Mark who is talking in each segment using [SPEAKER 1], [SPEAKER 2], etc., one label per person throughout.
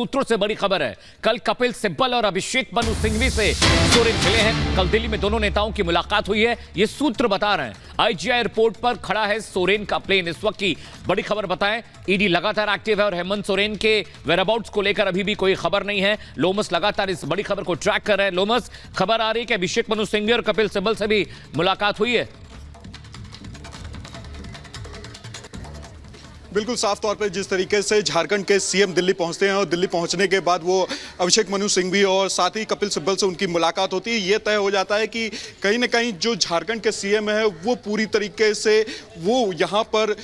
[SPEAKER 1] सूत्रों से बड़ी खबर है। कल कपिल सिब्बल और अभिषेक मनु सिंघवी से सोरेन मिले हैं। कल दिल्ली में दोनों नेताओं की मुलाकात हुई है, ये सूत्र बता रहे हैं। आईजीआई एयरपोर्ट पर खड़ा है सोरेन का प्लेन। इस वक्त की बड़ी खबर बताएं, ईडी लगातार एक्टिव है और हेमंत सोरेन के वेयरअबाउट्स को लेकर अभी भी कोई खबर नहीं है। लोमस लगातार इस बड़ी खबर को ट्रैक कर रहे हैं। लोमस, खबर आ रही है कि अभिषेक मनु सिंघवी और कपिल सिब्बल से भी मुलाकात हुई है।
[SPEAKER 2] बिल्कुल साफ तौर पे जिस तरीके से झारखंड के सीएम दिल्ली पहुंचते हैं और दिल्ली पहुंचने के बाद वो अभिषेक मनु सिंघवी और साथ ही कपिल सिब्बल से उनकी मुलाकात होती है, ये तय हो जाता है कि कहीं ना कहीं जो झारखंड के सीएम है वो पूरी तरीके से वो यहाँ पर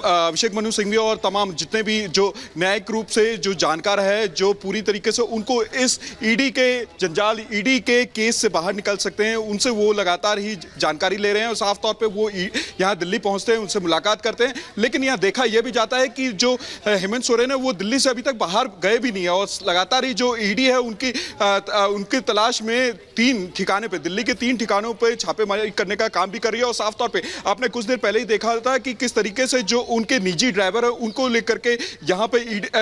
[SPEAKER 2] अभिषेक मनु सिंघवी और तमाम जितने भी जो न्यायिक रूप से जो जानकार है, जो पूरी तरीके से उनको इस ईडी के जंजाल, ईडी के केस से बाहर निकल सकते हैं, उनसे वो लगातार ही जानकारी ले रहे हैं और साफ तौर पे वो यहाँ दिल्ली पहुँचते हैं, उनसे मुलाकात करते हैं। लेकिन यहाँ देखा यह भी जाता है कि जो हेमंत सोरेन है वो दिल्ली से अभी तक बाहर गए भी नहीं है और लगातार ही जो ईडी है उनकी तलाश में 3 ठिकाने पे, दिल्ली के 3 ठिकानों पर छापेमारी करने का काम भी कर रही है। और साफ तौर पर आपने कुछ देर पहले ही देखा था कि किस तरीके से जो उनके निजी ड्राइवर है उनको लेकर के यहाँ पे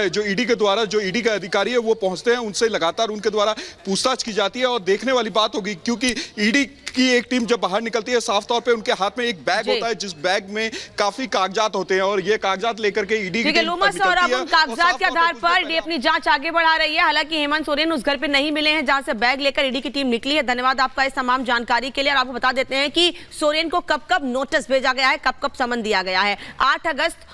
[SPEAKER 2] जो ईडी के द्वारा जो ईडी के अधिकारी है वो पहुंचते हैं, उनसे लगातार उनके द्वारा पूछताछ की जाती है। और देखने वाली बात होगी क्योंकि ईडी की एक टीम जब बाहर निकलती है, साफ तौर पे उनके हाथ में एक बैग होता है, जिस बैग में काफी कागजात होते हैं और ये कागजात लेकर के ईडी की
[SPEAKER 3] लोमस और अब उन कागजात के आधार पर ईडी अपनी जांच आगे बढ़ा रही है। हालांकि हेमंत सोरेन उस घर पे नहीं मिले हैं जहां से बैग लेकर ईडी की टीम निकली है। धन्यवाद आपका इस तमाम जानकारी के लिए। और आपको बता देते हैं कि सोरेन को कब कब नोटिस भेजा गया है, कब कब समन दिया गया है। 8 अगस्त,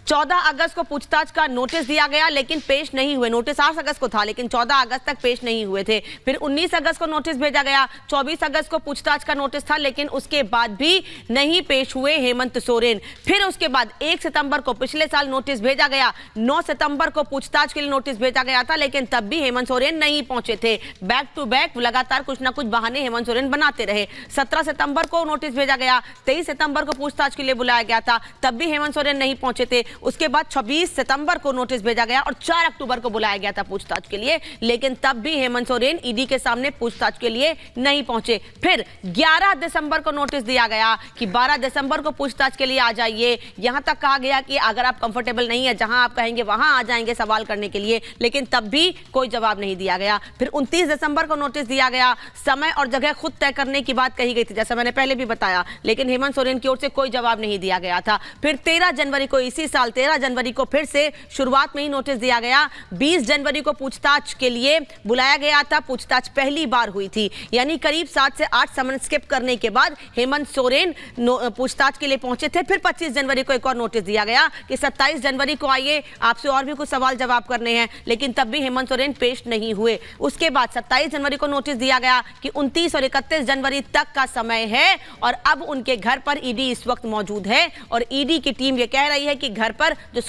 [SPEAKER 3] 14 अगस्त को पूछताछ का नोटिस दिया गया लेकिन पेश नहीं हुए। नोटिस 8 अगस्त को था लेकिन 14 अगस्त तक पेश नहीं हुए थे। फिर 19 अगस्त को नोटिस भेजा गया, 24 अगस्त को पूछताछ का नोटिस था लेकिन उसके बाद भी नहीं पेश हुए हेमंत सोरेन। फिर उसके बाद 1 सितंबर को पिछले साल नोटिस भेजा गया, 9 सितंबर को पूछताछ के लिए नोटिस भेजा गया था लेकिन तब भी हेमंत सोरेन नहीं पहुंचे थे। बैक टू बैक लगातार कुछ ना कुछ बहाने हेमंत सोरेन बनाते रहे। 17 सितंबर को नोटिस भेजा गया, 23 सितंबर को पूछताछ के लिए बुलाया गया था, तब भी हेमंत सोरेन नहीं पहुंचे थे। उसके बाद 26 सितंबर को नोटिस भेजा गया और 4 अक्टूबर को बुलाया गया था पूछताछ के लिए, लेकिन तब भी हेमंत सोरेन ईडी के सामने पूछताछ के लिए नहीं पहुंचे। फिर 11 दिसंबर को नोटिस दिया गया कि 12 दिसंबर को पूछताछ के लिए आ जाइए। यहां तक कहा गया कि अगर आप कंफर्टेबल नहीं है, जहां आप कहेंगे वहां आ जाएंगे सवाल करने के लिए, लेकिन तब भी कोई जवाब नहीं दिया गया। फिर 29 दिसंबर को नोटिस दिया गया, समय और जगह खुद तय करने की बात कही गई थी, जैसा मैंने पहले भी बताया, लेकिन हेमंत सोरेन की ओर से कोई जवाब नहीं दिया गया था। फिर 13 जनवरी को, इसी साल 13 जनवरी को फिर से शुरुआत में ही नोटिस दिया गया। 20 जनवरी को पूछताछ के लिए बुलाया गया था, पूछताछ पहली बार हुई थी, यानी करीब 7 से 8 समन स्किप करने के बाद हेमंत सोरेन पूछताछ के लिए पहुंचे थे। फिर 25 जनवरी को एक और नोटिस दिया गया कि 27 जनवरी को आइए, आपसे और भी कुछ सवाल जवाब करने हैं, लेकिन तब भी हेमंत सोरेन पेश नहीं हुए। उसके बाद 27 जनवरी को नोटिस दिया गया कि 29 और 31 जनवरी तक का समय है और अब उनके घर पर ईडी इस वक्त मौजूद है और ईडी की टीम यह कह रही है कि घर पर जो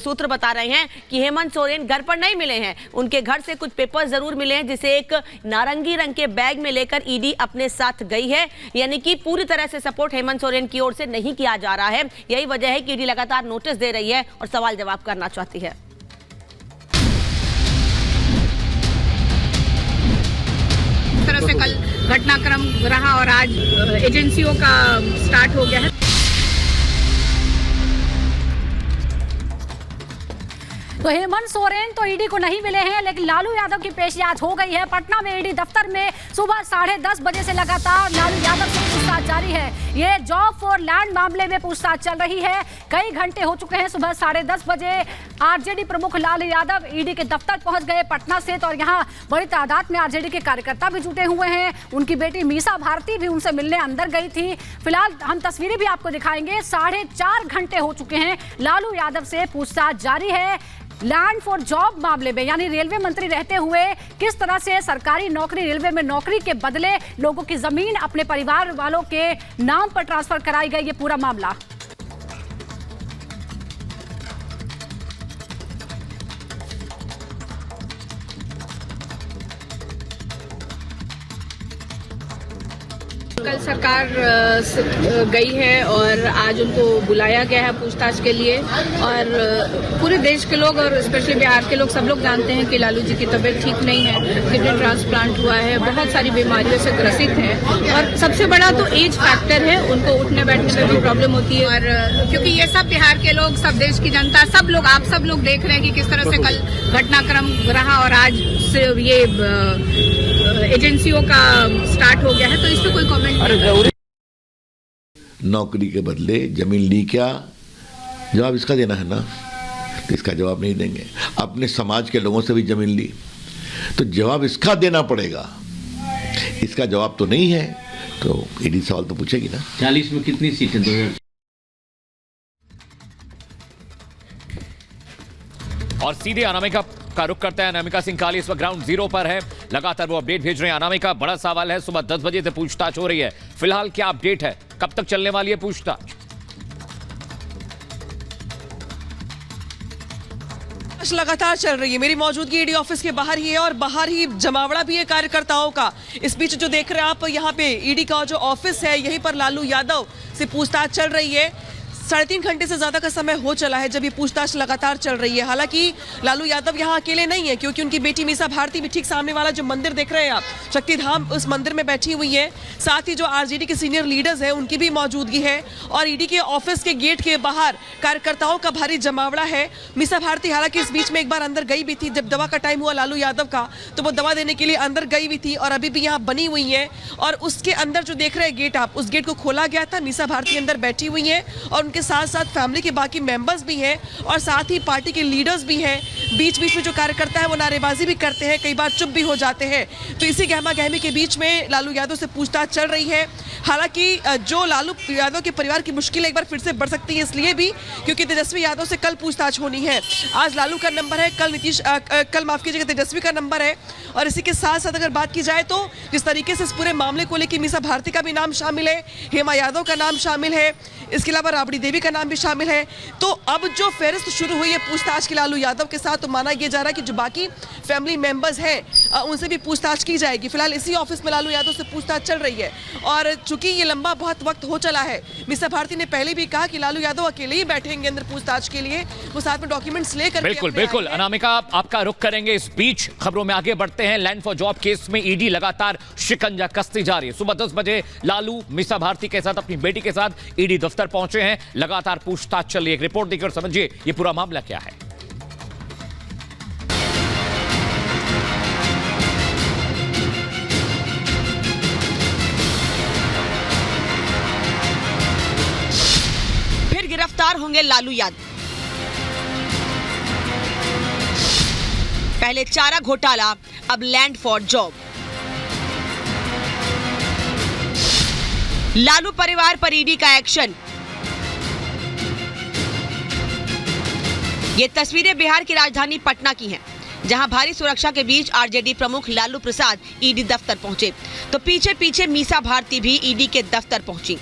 [SPEAKER 3] सूत्र बता रहे हैं कि हेमंत सोरेन घर पर नहीं मिले हैं, उनके घर से कुछ पेपर जरूर मिले हैं जिसे एक नारंगी रंग के बैग में लेकर ईडी अपने साथ गई है। यानी कि पूरी तरह से सपोर्ट हेमंत सोरेन की ओर से नहीं किया जा रहा है। यही वजह है कि ईडी लगातार नोटिस दे रही है और सवाल जवाब करना चाहती है।
[SPEAKER 4] इस तरह से कल घटनाक्रम रहा और आज एजेंसियों का स्टार्ट हो गया है।
[SPEAKER 5] तो हेमंत सोरेन तो ईडी को नहीं मिले हैं, लेकिन लालू यादव की पेशियात हो गई है। पटना में ईडी दफ्तर में सुबह 10:30 बजे से लगातार लालू यादव से पूछताछ जारी है। ये जॉब फॉर लैंड मामले में पूछताछ चल रही है। कई घंटे हो चुके हैं। सुबह 10:30 बजे आरजेडी प्रमुख लालू यादव ईडी के दफ्तर पहुंच गए पटना से, तो और यहाँ बड़ी तादाद में आरजेडी के कार्यकर्ता भी जुटे हुए हैं। उनकी बेटी मीसा भारती भी उनसे मिलने अंदर गई थी। फिलहाल हम तस्वीरें भी आपको दिखाएंगे। 4.5 घंटे हो चुके हैं। लालू यादव से पूछताछ जारी है लैंड फॉर जॉब मामले में, यानी रेलवे मंत्री रहते हुए किस तरह से सरकारी नौकरी, रेलवे में नौकरी के बदले लोगों की जमीन अपने परिवार वालों के नाम पर ट्रांसफर कराई गई, ये पूरा मामला।
[SPEAKER 4] कल सरकार गई है और आज उनको बुलाया गया है पूछताछ के लिए और पूरे देश के लोग और स्पेशली बिहार के लोग सब लोग जानते हैं कि लालू जी की तबीयत ठीक नहीं है, किडनी ट्रांसप्लांट हुआ है, बहुत सारी बीमारियों से ग्रसित हैं और सबसे बड़ा तो एज फैक्टर है, उनको उठने बैठने में भी प्रॉब्लम होती है। और क्योंकि ये सब बिहार के लोग, सब देश की जनता, सब लोग, आप सब लोग देख रहे हैं कि किस तरह से कल घटनाक्रम रहा और आज से ये एजेंसियों का स्टार्ट हो गया है, तो इस पर कोई कमेंट नहीं।
[SPEAKER 6] नौकरी के बदले जमीन ली क्या, जवाब इसका देना है ना, तो इसका जवाब नहीं देंगे। अपने समाज के लोगों से भी जमीन ली तो जवाब इसका देना पड़ेगा, इसका जवाब तो नहीं है, तो ईडी सवाल तो पूछेगी ना।
[SPEAKER 7] 40 में कितनी सीटें 2000?
[SPEAKER 1] और सीधे अनामिका का रुख करता है। अनामिका सिंह काली इस वक्त ग्राउंड जीरो पर है, लगातार वो अपडेट भेज रहे हैं। अनामिका, बड़ा सवाल है, सुबह 10 बजे से पूछताछ हो रही है, फिलहाल क्या अपडेट है, कब तक चलने वाली है पूछताछ?
[SPEAKER 8] लगातार चल रही है। मेरी मौजूदगी ईडी ऑफिस के बाहर ही है और बाहर ही जमावड़ा भी है कार्यकर्ताओं का। इस बीच जो देख रहे हैं आप, यहाँ पे ईडी का जो ऑफिस है, यहीं पर लालू यादव से पूछताछ चल रही है। 3.5 घंटे से ज्यादा का समय हो चला है जब ये पूछताछ लगातार चल रही है। हालांकि लालू यादव यहाँ अकेले नहीं है, क्योंकि उनकी बेटी मीसा भारती भी ठीक सामने वाला जो मंदिर देख रहे हैं आप, शक्तिधाम, उस मंदिर में बैठी हुई है। साथ ही जो आरजेडी के सीनियर लीडर्स हैं उनकी भी मौजूदगी है और ईडी के ऑफिस के गेट के बाहर कार्यकर्ताओं का भारी जमावड़ा है। मीसा भारती हालांकि इस बीच में एक बार अंदर गई भी थी, जब दवा का टाइम हुआ लालू यादव का, तो वो दवा देने के लिए अंदर गई भी थी और अभी भी यहाँ बनी हुई है। और उसके अंदर जो देख रहे हैं गेट आप, उस गेट को खोला गया था, मीसा भारती अंदर बैठी हुई है और उनके साथ साथ फैमिली के बाकी मेंबर्स भी हैं और साथ ही पार्टी के लीडर्स भी हैं। बीच बीच में जो कार्यकर्ता है वो नारेबाजी भी करते हैं, कई बार चुप भी हो जाते हैं। तो इसी गहमा गहमी के बीच में लालू यादव से पूछताछ चल रही है। हालांकि जो लालू यादव के परिवार की मुश्किलें एक बार फिर से बढ़ सकती है, इसलिए भी क्योंकि तेजस्वी यादव से कल पूछताछ होनी है। आज लालू का नंबर है, कल माफ कीजिएगा तेजस्वी का नंबर है। और इसी के साथ साथ अगर बात की जाए तो जिस तरीके से इस पूरे मामले को लेकर मीसा भारती का भी नाम शामिल है, हेमा यादव का नाम शामिल है, इसके अलावा राबड़ी देवी का नाम भी शामिल है। तो अब जो फेरिस्त शुरू हुई है पूछताछ की लालू यादव के साथ, तो माना यह जा रहा है कि जो बाकी फैमिली मेंबर्स हैं उनसे भी पूछताछ की जाएगी। फिलहाल इसी ऑफिस में लालू यादव से पूछताछ चल रही है और चूंकि ये लंबा बहुत वक्त हो चला है, मीसा भारती ने पहले भी कहा कि लालू यादव अकेले ही बैठेंगे अंदर पूछताछ के लिए, वो साथ में डॉक्यूमेंट्स लेकर।
[SPEAKER 1] बिल्कुल बिल्कुल अनामिका, आपका रुख करेंगे। इस बीच खबरों में आगे बढ़ते हैं। लैंड फॉर जॉब केस में ईडी लगातार शिकंजा कसती जा रही है। सुबह 10 बजे लालू मीसा भारती के साथ, अपनी बेटी के साथ ईडी दफ्तर पहुंचे हैं, लगातार पूछताछ चल रही है। एक रिपोर्ट देखकर समझिए ये पूरा मामला क्या है।
[SPEAKER 3] फिर गिरफ्तार होंगे लालू यादव। पहले चारा घोटाला, अब लैंड फॉर जॉब। लालू परिवार पर ईडी का एक्शन। ये तस्वीरें बिहार की राजधानी पटना की हैं, जहां भारी सुरक्षा के बीच आरजेडी प्रमुख लालू प्रसाद ईडी दफ्तर पहुंचे, तो पीछे पीछे मीसा भारती भी ईडी के दफ्तर पहुंची।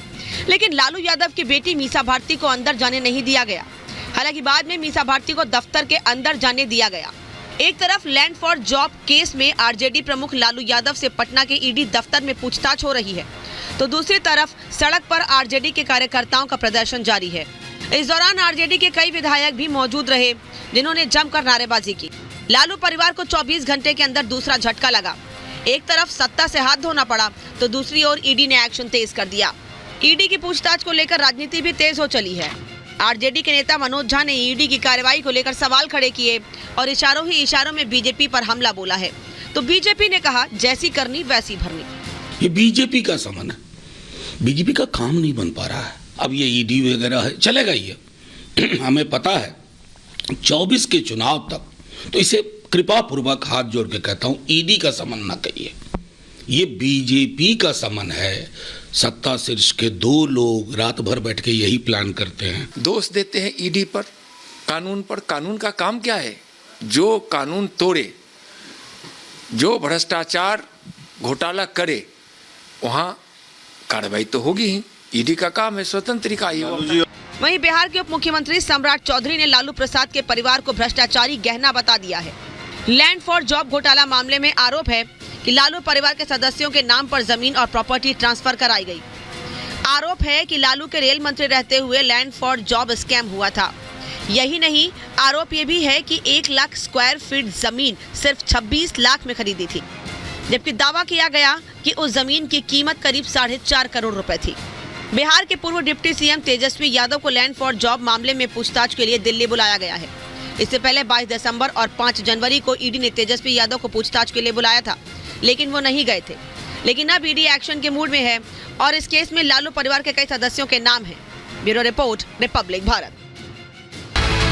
[SPEAKER 3] लेकिन लालू यादव की बेटी मीसा भारती को अंदर जाने नहीं दिया गया। हालांकि बाद में मीसा भारती को दफ्तर के अंदर जाने दिया गया। एक तरफ लैंड फॉर जॉब केस में आरजेडी प्रमुख लालू यादव से पटना के ईडी दफ्तर में पूछताछ हो रही है, तो दूसरी तरफ सड़क पर आरजेडी के कार्यकर्ताओं का प्रदर्शन जारी है। इस दौरान आरजेडी के कई विधायक भी मौजूद रहे, जिन्होंने जमकर नारेबाजी की। लालू परिवार को 24 घंटे के अंदर दूसरा झटका लगा। एक तरफ सत्ता से हाथ धोना पड़ा, तो दूसरी ओर ईडी ने एक्शन तेज कर दिया। ईडी की पूछताछ को लेकर राजनीति भी तेज हो चली है। आरजेडी के नेता मनोज झा ने ईडी की कार्रवाई को लेकर सवाल खड़े किए और इशारों ही इशारों में बीजेपी पर हमला बोला है। तो बीजेपी ने कहा, जैसी करनी वैसी भरनी।
[SPEAKER 9] ये बीजेपी का सामान है, बीजेपी का काम नहीं बन पा रहा है। अब ये ईडी वगैरह है, चलेगा ये हमें पता है 24 के चुनाव तक। तो इसे कृपा पूर्वक हाथ जोड़ के कहता हूं, ईडी का समन ना कहिए, ये बीजेपी का समन है। सत्ता शीर्ष के 2 लोग रात भर बैठ के यही प्लान करते हैं,
[SPEAKER 10] दोष देते हैं ईडी पर, कानून पर। कानून का काम क्या है? जो कानून तोड़े, जो भ्रष्टाचार घोटाला करे, वहां कार्रवाई तो होगी ही। ईडी का काम है, स्वतंत्र इकाई।
[SPEAKER 3] वहीं बिहार के उप मुख्यमंत्री सम्राट चौधरी ने लालू प्रसाद के परिवार को भ्रष्टाचारी गहना बता दिया है। लैंड फॉर जॉब घोटाला मामले में आरोप है कि लालू परिवार के सदस्यों के नाम पर जमीन और प्रॉपर्टी ट्रांसफर कराई गई। आरोप है कि लालू के रेल मंत्री रहते हुए लैंड फॉर जॉब स्कैम हुआ था। यही नहीं, आरोप ये भी है कि 1 लाख स्क्वायर फीट जमीन सिर्फ 26 लाख में खरीदी थी, जबकि दावा किया गया कि उस जमीन की कीमत करीब 4.5 करोड़ रुपए थी। बिहार के पूर्व डिप्टी सीएम तेजस्वी यादव को लैंड फॉर जॉब मामले में पूछताछ के लिए दिल्ली बुलाया गया है। इससे पहले 22 दिसंबर और 5 जनवरी को ईडी ने तेजस्वी यादव को पूछताछ के लिए बुलाया था, लेकिन वो नहीं गए थे। लेकिन अब ईडी एक्शन के मूड में है और इस केस में लालू परिवार के कई सदस्यों के नाम हैं। Bureau report, Republic Bharat.